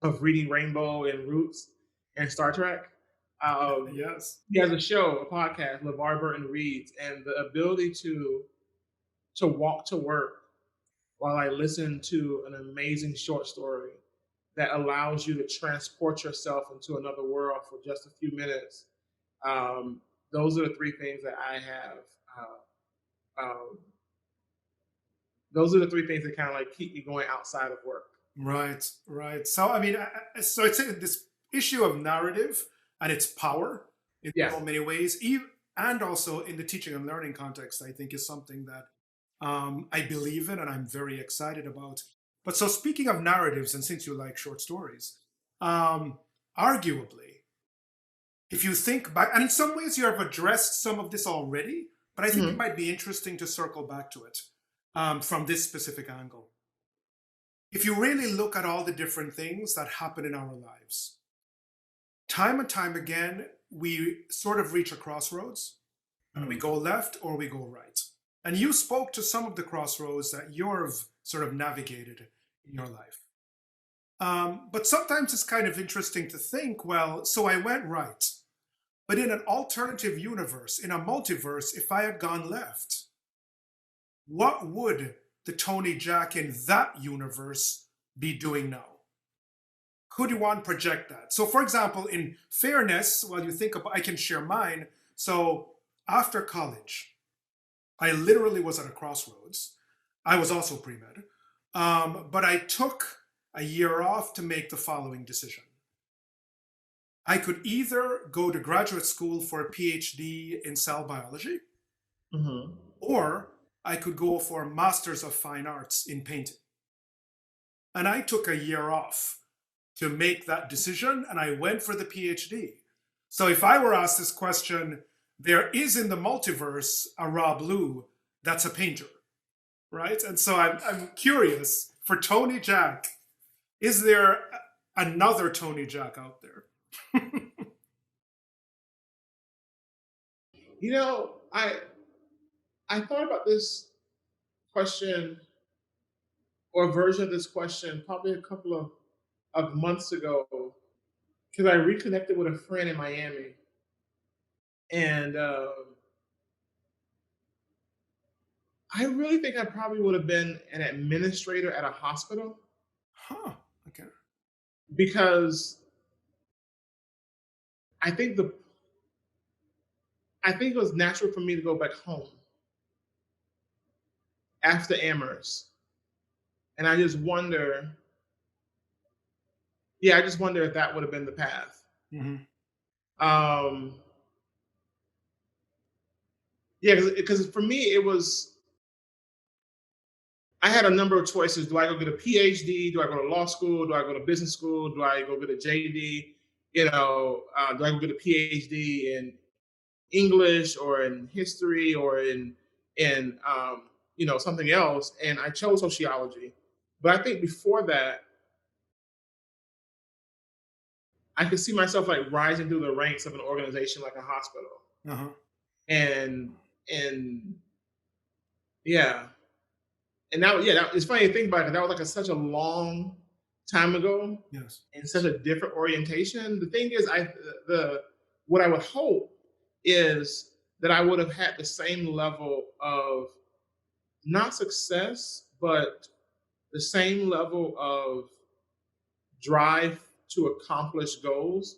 of Reading Rainbow and Roots and Star Trek. Yes. He has a show, a podcast, LeVar Burton Reads, and the ability to walk to work while I listen to an amazing short story that allows you to transport yourself into another world for just a few minutes. those are the three things that I have. Um, those are the three things that kind of like keep me going outside of work. Right, right. So I mean, so it's this issue of narrative and its power in Yeah. so many ways, even, and also in the teaching and learning context, I think is something that I believe in and I'm very excited about. But so speaking of narratives, and since you like short stories, um, arguably, if you think back, and in some ways you have addressed some of this already, but I think it Hmm. might be interesting to circle back to it from this specific angle. If you really look at all the different things that happen in our lives, time and time again, we sort of reach a crossroads and we Hmm. go left or we go right. And you spoke to some of the crossroads that you've sort of navigated in your life. But sometimes it's kind of interesting to think, well, so I went right. But in an alternative universe, in a multiverse, if I had gone left, what would the Tony Jack in that universe be doing now? Could one project that? So, for example, in fairness, while you think about, I can share mine. So, after college, I literally was at a crossroads. I was also pre med, but I took a year off to make the following decision. I could either go to graduate school for a PhD in cell biology, Hmm. or I could go for a Master's of Fine Arts in painting. And I took a year off to make that decision and I went for the PhD. So if I were asked this question, there is in the multiverse a Rob Liu that's a painter, right? And so I'm curious for Tony Jack, is there another Tony Jack out there? You know, I thought about this question or version of this question probably a couple of months ago because I reconnected with a friend in Miami, and I really think I probably would have been an administrator at a hospital Huh. Okay. because I think the I think it was natural for me to go back home after Amherst, and I just wonder, yeah, I just wonder if that would have been the path. Hmm. Um, yeah, because for me it was I had a number of choices. Do I go get a PhD? Do I go to law school? Do I go to business school? Do I go get a JD? Do I go get a PhD in English or in history or in something else? And I chose sociology. But I think before that, I could see myself like rising through the ranks of an organization like a hospital. Uh-huh. And and yeah, and now yeah, it's funny to think about it. That was like such a long time ago Yes. in such a different orientation. The thing is, the what I would hope is that I would have had the same level of not success, but the same level of drive to accomplish goals,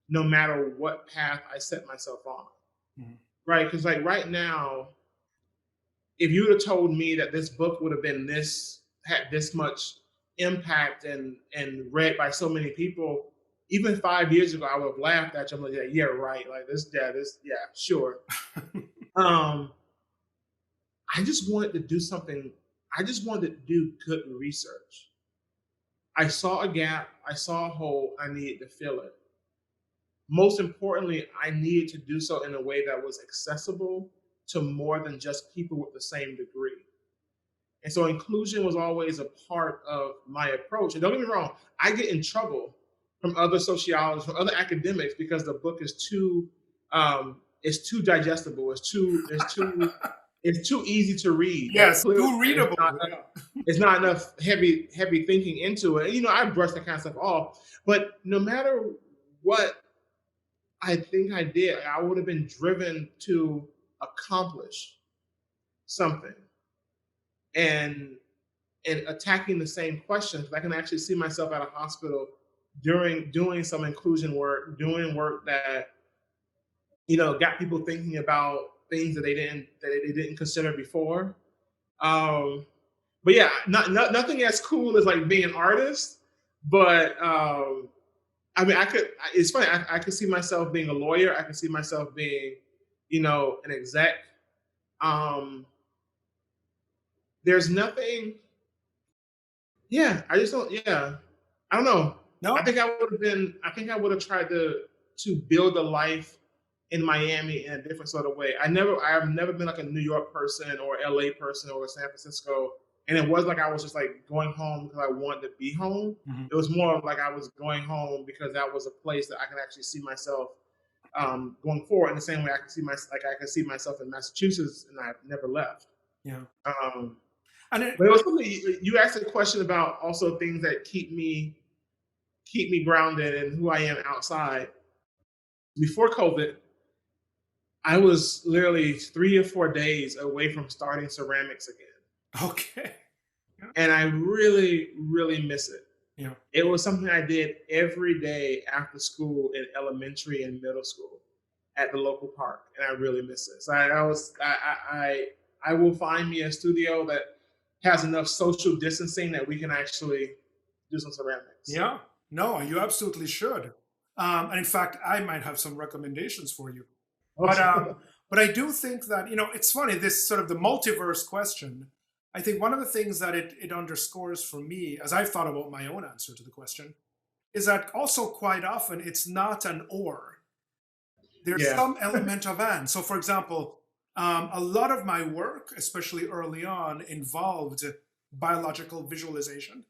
no matter what path I set myself on. Mhm. Right? Because like right now, if you would have told me that this book would have been this had this much impact and read by so many people, even 5 years ago, I would have laughed at you. I'm like, yeah, yeah, right. Like yeah, sure. Um, I just wanted to do something. I just wanted to do good research. I saw a gap. I saw a hole. I needed to fill it. Most importantly, I needed to do so in a way that was accessible to more than just people with the same degree. And so inclusion was always a part of my approach. And don't get me wrong, I get in trouble from other sociologists, from other academics, because the book is too digestible. It's too easy to read. That Yes, clearly too readable. Yeah. it's not enough heavy thinking into it. And, I brush that kind of stuff off. But no matter what I think I did, I would have been driven to accomplish something. And attacking the same questions. I can actually see myself at a hospital during doing some inclusion work, doing work that got people thinking about things that they didn't consider before. Um, but yeah, nothing as cool as like being an artist. But I mean, I could. It's funny. I could see myself being a lawyer. I could see myself being, an exec. Um, there's nothing. Yeah, I just don't. Yeah, I don't know. I No? think I would have been. I think I would have tried to build a life in Miami in a different sort of way. I've never been like a New York person or LA person or San Francisco. And it was like I was just like going home because I wanted to be home. Mhm. It was more of like I was going home because that was a place that I could actually see myself going forward in the same way I could see myself in Massachusetts, and I've never left. Yeah. Um, And it, but it was something you asked a question about also things that keep me grounded and who I am outside. Before COVID, I was literally 3 or 4 days away from starting ceramics again. okay. Yeah. And I really, really miss it. Yeah. It was something I did every day after school in elementary and middle school at the local park, and I really miss it. So I will find me a studio that has enough social distancing that we can actually do some ceramics. Yeah. No, you absolutely should. And in fact, I might have some recommendations for you. But but I do think that, it's funny, this sort of the multiverse question. I think one of the things that it underscores for me, as I've thought about my own answer to the question, is that also quite often it's not an or. There's Yeah. some element of and. So, for example, a lot of my work, especially early on, involved biological visualization.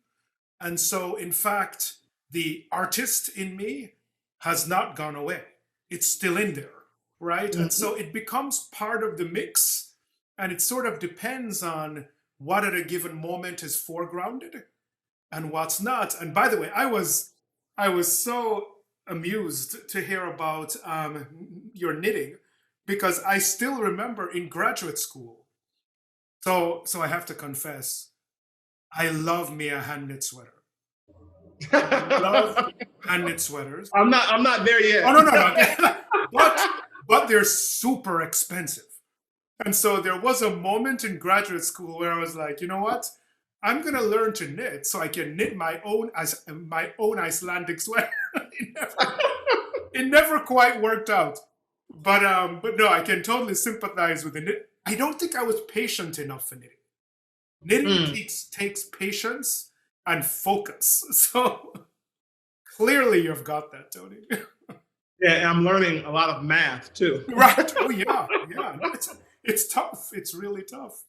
And so, in fact, the artist in me has not gone away. It's still in there, right? And Mhm. so it becomes part of the mix, and it sort of depends on what at a given moment is foregrounded and what's not. And by the way, I was so amused to hear about your knitting because I still remember in graduate school. So I have to confess, I love me a hand knit sweater. I love hand knit sweaters. I'm not there Oh no, yet. no, no. but but they're super expensive. And so there was a moment in graduate school where I was like, you know what? I'm gonna learn to knit so I can knit my own Icelandic sweater. it never quite worked out. But no, I can totally sympathize with the knit. I don't think I was patient enough for knitting. Knitting Mm. takes patience and focus. So clearly you've got that, Tony. Yeah, and I'm learning a lot of math too. Right. Oh yeah, yeah. No, it's tough. It's really tough.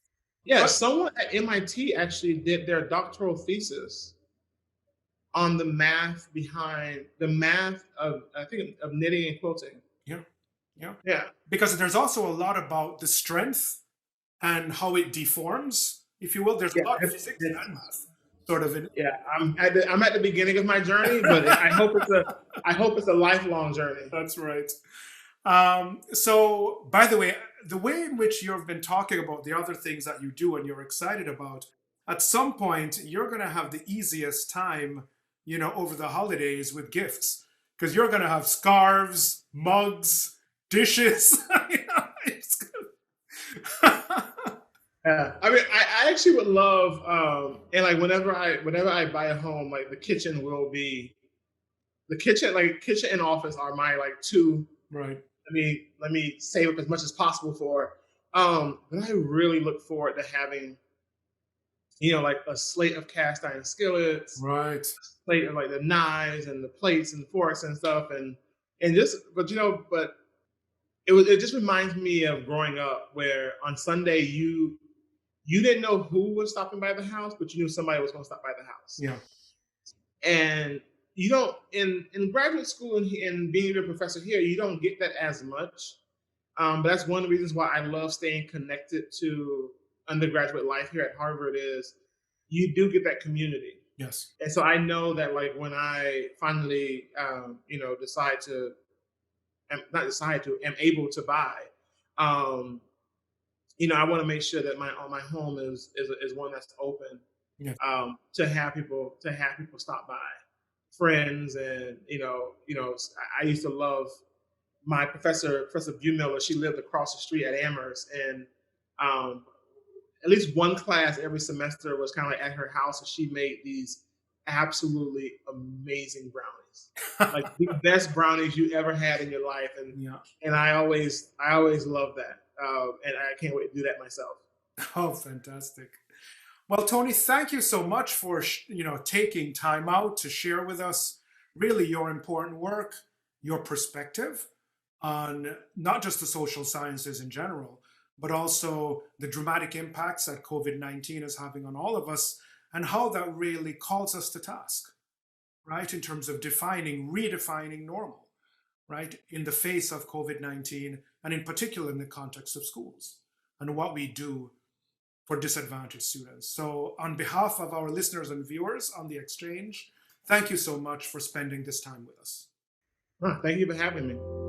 Yeah, But someone at MIT actually did their doctoral thesis on the math of I think of knitting and quilting. yeah, yeah. Yeah, Because there's also a lot about the strength and how it deforms, if you will. There's yeah, a lot of physics and math, sort of in. yeah. I'm at the beginning of my journey, but I hope it's a lifelong journey. That's right. So, by the way in which you've been talking about the other things that you do and you're excited about, at some point you're going to have the easiest time, over the holidays with gifts because you're going to have scarves, mugs, dishes. I mean, I actually would love, and like whenever I buy a home, like the kitchen will be the kitchen, like kitchen and office are my like two. Right, Let me save up as much as possible for. But I really look forward to having, like a slate of cast iron skillets, right. slate of like the knives and the plates and forks and stuff, and just, but it just reminds me of growing up where on Sunday you didn't know who was stopping by the house, but you knew somebody was going to stop by the house. Yeah, And you don't in graduate school and being a professor here, you don't get that as much. But that's one of the reasons why I love staying connected to undergraduate life here at Harvard is you do get that community. yes. And so I know that like when I finally, decide to, not decide to, am able to buy, um, I want to make sure that my home is one that's open, Yeah, to have people stop by, friends, and I used to love my Professor Buemiller, she lived across the street at Amherst, and um, at least one class every semester was kind of like at her house, and she made these absolutely amazing brownies, like the best brownies you ever had in your life, Yeah. and I always love that, and I can't wait to do that myself. Oh, fantastic. Well, Tony, thank you so much for taking time out to share with us really your important work, your perspective on not just the social sciences in general, but also the dramatic impacts that COVID-19 is having on all of us and how that really calls us to task, right? In terms of redefining normal, right? In the face of COVID-19 and in particular in the context of schools and what we do for disadvantaged students. So, on behalf of our listeners and viewers on the Exchange, thank you so much for spending this time with us. Thank you for having me.